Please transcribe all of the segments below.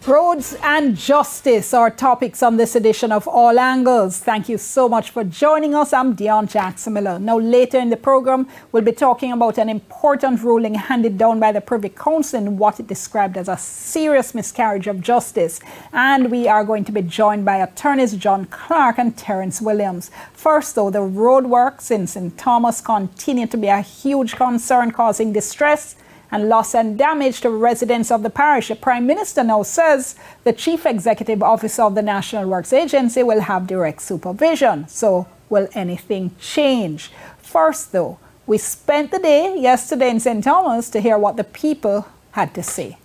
Roads and justice are topics on this edition of All Angles. Thank you so much for joining us. I'm Dion Jackson Miller. Now, later in the program, we'll be talking about an important ruling handed down by the Privy Council in what it described as a serious miscarriage of justice. And we are going to be joined by attorneys John Clark and Terence Williams. First, though, the roadworks in St. Thomas continue to be a huge concern, causing distress and loss and damage to residents of the parish. The Prime Minister now says the Chief Executive Officer of the National Works Agency will have direct supervision. So will anything change? First, though, we spent the day yesterday in St. Thomas to hear what the people had to say.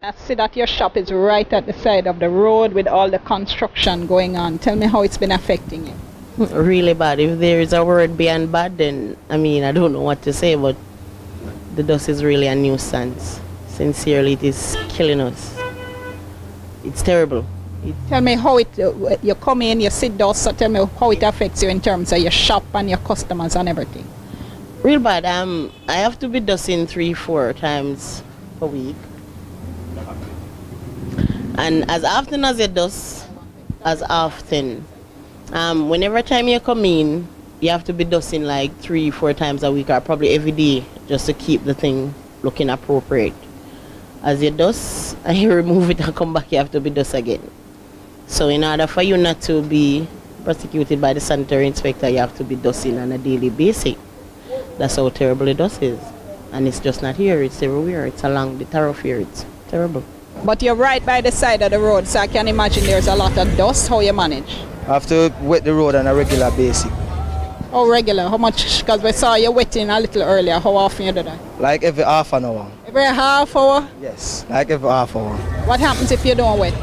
I see that your shop is right at the side of the road with all the construction going on. Tell me how it's been affecting you. Really bad. If there is a word beyond bad, then I don't know what to say, but the dust is really a nuisance. Sincerely, it is killing us. It's terrible. Tell me how you come in, you see dust, so tell me how it affects you in terms of your shop and your customers and everything. Real bad. I have to be dusting 3-4 times a week. And as often as you dust, as often. Whenever time you come in, you have to be dusting like 3-4 times a week or probably every day just to keep the thing looking appropriate. As you dust and you remove it and come back, you have to be dust again. So in order for you not to be prosecuted by the sanitary inspector, you have to be dusting on a daily basis. That's how terrible the dust is. And it's just not here, it's everywhere. It's along the thoroughfare, it's terrible. But you're right by the side of the road, so I can imagine there's a lot of dust. How you manage? I have to wet the road on a regular basis. Oh, regular? How much? Because we saw you wetting a little earlier. How often you do that? Like every half an hour. Every half hour? Yes, like every half hour. What happens if you don't wet?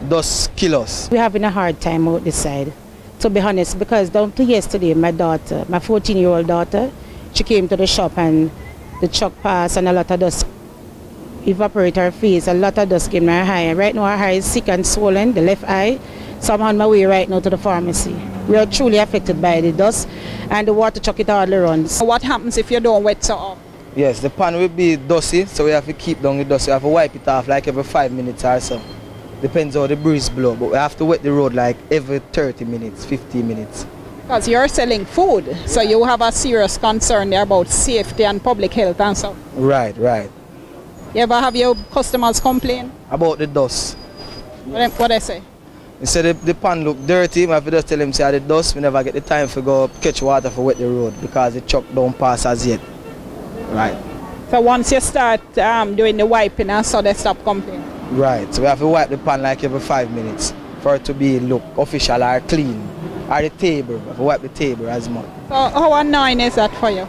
Dust kill us. We're having a hard time out this side, to be honest, because down to yesterday, my daughter, my 14-year-old daughter, she came to the shop and the truck passed and a lot of dust evaporate her face. A lot of dust came in her eye. And right now her eye is sick and swollen, the left eye. So I'm on my way right now to the pharmacy. We are truly affected by the dust and the water truck it hardly runs. What happens if you don't wet so often? Yes, the pan will be dusty, so we have to keep down the dust. We have to wipe it off like every 5 minutes or so. Depends how the breeze blow, but we have to wet the road like every 30 minutes, 15 minutes. Because you're selling food, so you have a serious concern there about safety and public health and so. Right. You ever have your customers complain? About the dust. What they say? They say the pan look dirty, we have to just tell them say the dust, we never get the time to go catch water for wet the road because the truck don't pass as yet. Right. So once you start doing the wiping and so they stop complaining? Right, so we have to wipe the pan like every 5 minutes for it to be look official or clean. Or the table, we have to wipe the table as much. So how annoying is that for you?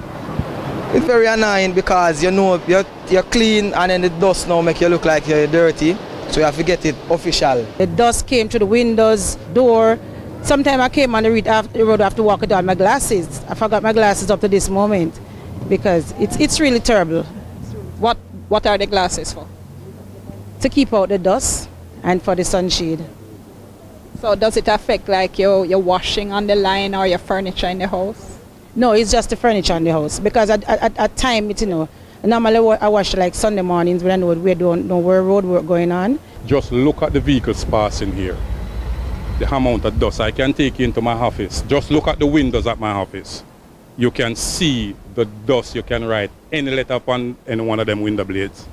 It's very annoying because you know you're clean and then the dust now make you look like you're dirty. So you have to get it official. The dust came to the windows, door. Sometimes I came on the road after walking down my glasses. I forgot my glasses up to this moment because it's really terrible. What are the glasses for? To keep out the dust and for the sunshade. So does it affect like your washing on the line or your furniture in the house? No, it's just the furniture in the house because at time, normally I wash like Sunday mornings when I know we don't know where road work going on. Just look at the vehicles passing here. The amount of dust. I can take you into my office. Just look at the windows at my office. You can see the dust. You can write any letter upon any one of them window blades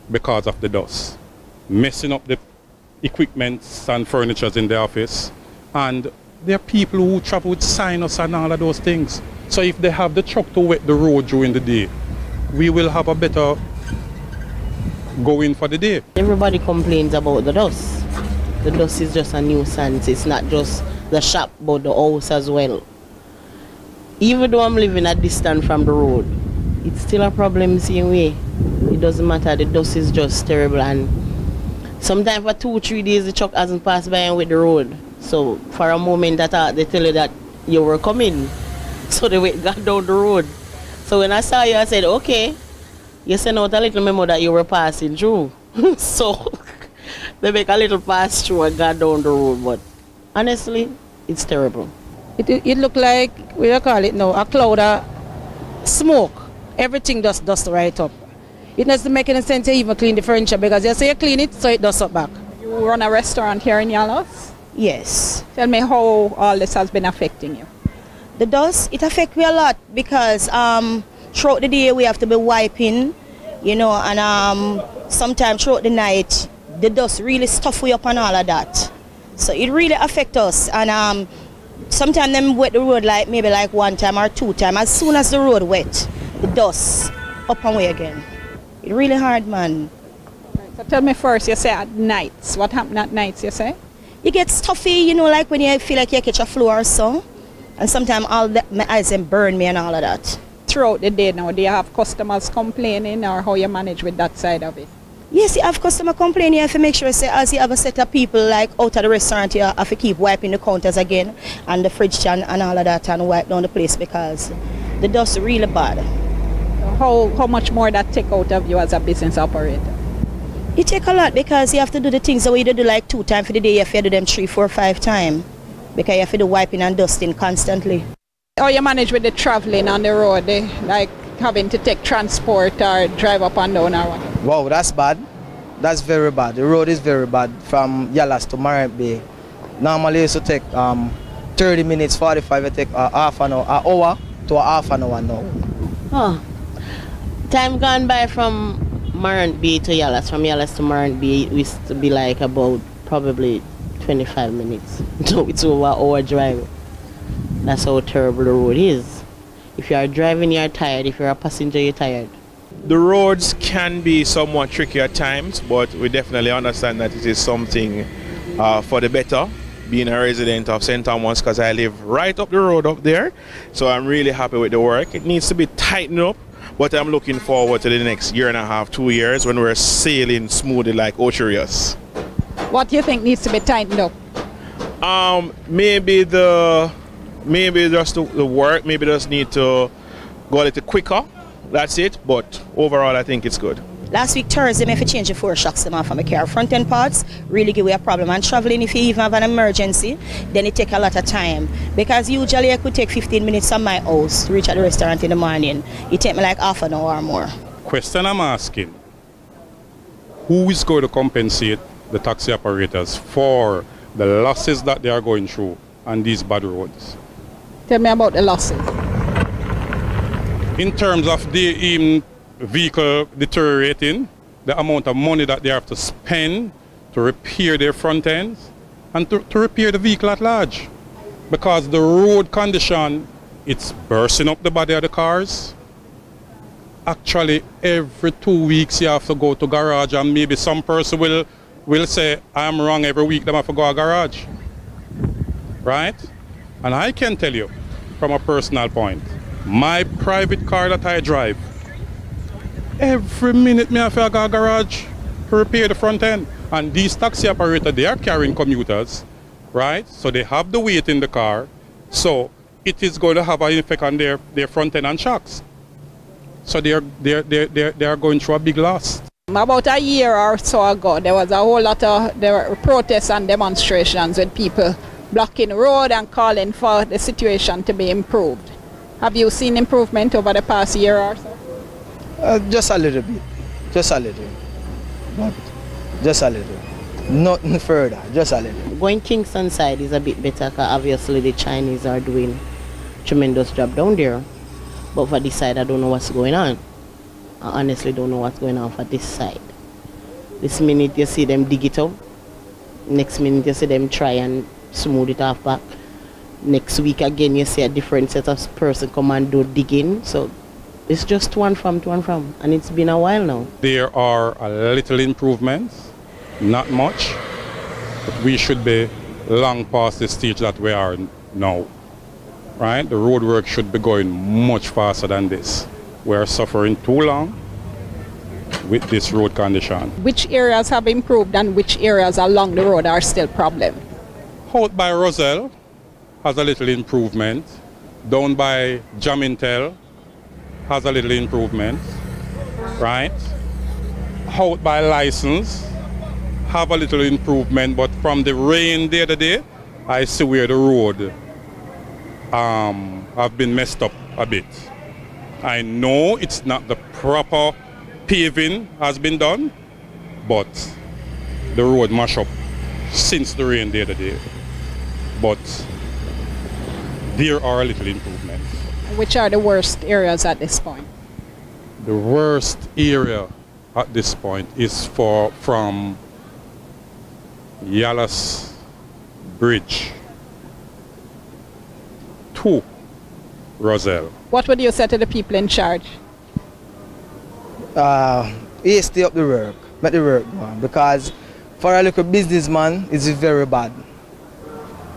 because of the dust. Messing up the equipments and furnitures in the office. And there are people who travel with sinus and all of those things. So if they have the truck to wet the road during the day, we will have a better going for the day. Everybody complains about the dust. The dust is just a nuisance. It's not just the shop, but the house as well. Even though I'm living a distance from the road, it's still a problem the same way. It doesn't matter, the dust is just terrible. And sometimes for 2-3 days the truck hasn't passed by and with the road. So for a moment that they tell you that you were coming, So they got down the road. So when I saw you, I said, okay, you sent out a little memo that you were passing through. So they make a little pass through and got down the road. But honestly, it's terrible. It looked like, what do you call it now, a cloud of smoke. Everything just dust right up. It doesn't make any sense to even clean the furniture because you say you clean it, so it dusts up back. You run a restaurant here in Yalos? Yes. Tell me how all this has been affecting you. The dust, it affects me a lot because throughout the day we have to be wiping, you know, and sometimes throughout the night the dust really stuff we up and all of that. So it really affects us. And sometimes them wet the road like maybe like 1 time or 2 times. As soon as the road wet, the dust up and way again. It's really hard, man. Right, so tell me first, you say at nights. What happens at nights, you say? You get stuffy, you know, like when you feel like you catch a flu or so. And sometimes all that, my eyes them burn me and all of that. Throughout the day now, do you have customers complaining or how you manage with that side of it? Yes, you have customer complaining. You have to make sure, say, as you have a set of people like out of the restaurant, you have to keep wiping the counters again and the fridge and all of that and wipe down the place because the dust is really bad. How much more that take out of you as a business operator? It take a lot because you have to do the things that we do like 2 times for the day. You have to do them 3, 4, 5 times because you have to do wiping and dusting constantly. How you manage with the traveling on the road, like having to take transport or drive up and down or what? Wow, that's bad. That's very bad. The road is very bad from Yalas to Marant Bay. Normally it used to take 30 minutes, 45, it take half an hour to a half an hour now. Oh. Time gone by from Marant Bay to Yalas, from Yalas to Marant Bay, it used to be like about probably 25 minutes. So it's over an hour drive. That's how terrible the road is. If you are driving, you're tired. If you're a passenger, you're tired. The roads can be somewhat tricky at times, but we definitely understand that it is something for the better, being a resident of St. Thomas, because I live right up the road up there. So I'm really happy with the work. It needs to be tightened up, but I'm looking forward to the next 1.5 to 2 years when we're sailing smoothly like Ocherius. What do you think needs to be tightened up? Maybe just the work, maybe just need to go a little quicker. That's it, but overall I think it's good. Last week Thursday, I have to change the 4 shocks them off of my car. Front end parts really give you a problem. And traveling, if you even have an emergency, then it take a lot of time. Because usually I could take 15 minutes from my house to reach at the restaurant in the morning. It take me like half an hour or more. Question I'm asking, who is going to compensate the taxi operators for the losses that they are going through on these bad roads? Tell me about the losses. In terms of the vehicle deteriorating, the amount of money that they have to spend to repair their front ends and to repair the vehicle at large. Because the road condition, it's bursting up the body of the cars. Actually, every 2 weeks you have to go to garage, and maybe some person will say, I'm wrong, every week they have to go to garage. Right? And I can tell you from a personal point, my private car that I drive, every minute me have to go to garage to repair the front end. And these taxi operators, they are carrying commuters, right? So they have the weight in the car. So it is going to have an effect on their front end and shocks. So they are going through a big loss. About a year or so ago, there was a whole lot of protests and demonstrations with people blocking the road and calling for the situation to be improved. Have you seen improvement over the past year or so? Just a little bit. Just a little. But just a little. Nothing further. Just a little. Going Kingston side is a bit better because obviously the Chinese are doing tremendous job down there. But for this side, I don't know what's going on. I honestly don't know what's going on for this side. This minute you see them dig it out. Next minute you see them try and smooth it off back. Next week again you see a different set of person come and do digging. So it's just to and from. And it's been a while now. There are a little improvements, not much. But we should be long past the stage that we are now. Right? The road work should be going much faster than this. We're suffering too long with this road condition. Which areas have improved and which areas along the road are still problem? Out by Roselle has a little improvement. down by Jamaica has a little improvement, right? Out by License have a little improvement, but from the rain the other day, I see where the road have been messed up a bit. I know it's not the proper paving has been done, but the road mash up since the rain the other day. But there are a little improvements. Which are the worst areas at this point? The worst area at this point is from Yalas Bridge to Roselle. What would you say to the people in charge? Stay up the work, make the work go on, because for a little businessman, it's very bad.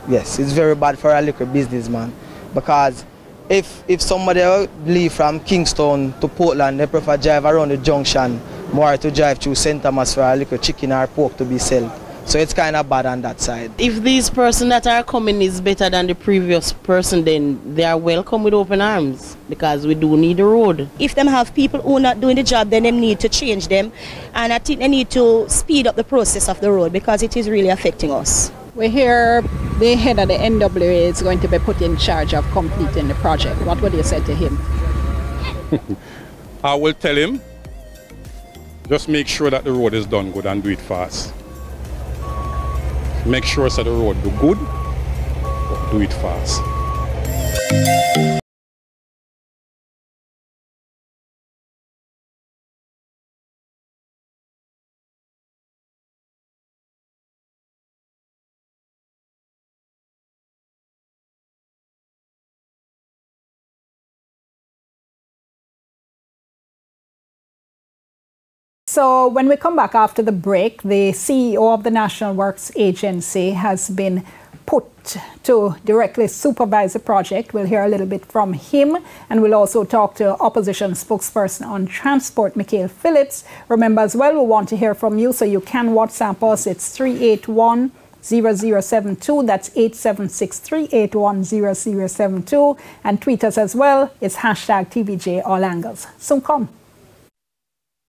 Yes, it's very bad for a little businessman, because if somebody leave from Kingston to Portland, they prefer drive around the junction more to drive through St. Thomas for a little chicken or pork to be sold. So it's kind of bad on that side. If these person that are coming is better than the previous person, then they are welcome with open arms, because we do need a road. If them have people who are not doing the job, then they need to change them. And I think they need to speed up the process of the road, because it is really affecting us. We hear the head of the NWA is going to be put in charge of completing the project. What would you say to him? I will tell him, just make sure that the road is done good and do it fast. Make sure that the road do good, but do it fast. So when we come back after the break, the CEO of the National Works Agency has been put to directly supervise the project. We'll hear a little bit from him, and we'll also talk to opposition spokesperson on transport, Michael Phillips. Remember as well, we want to hear from you, so you can WhatsApp us. It's 381-0072. That's 876-381-0072. And tweet us as well. It's hashtag TVJ All Angles. Soon come.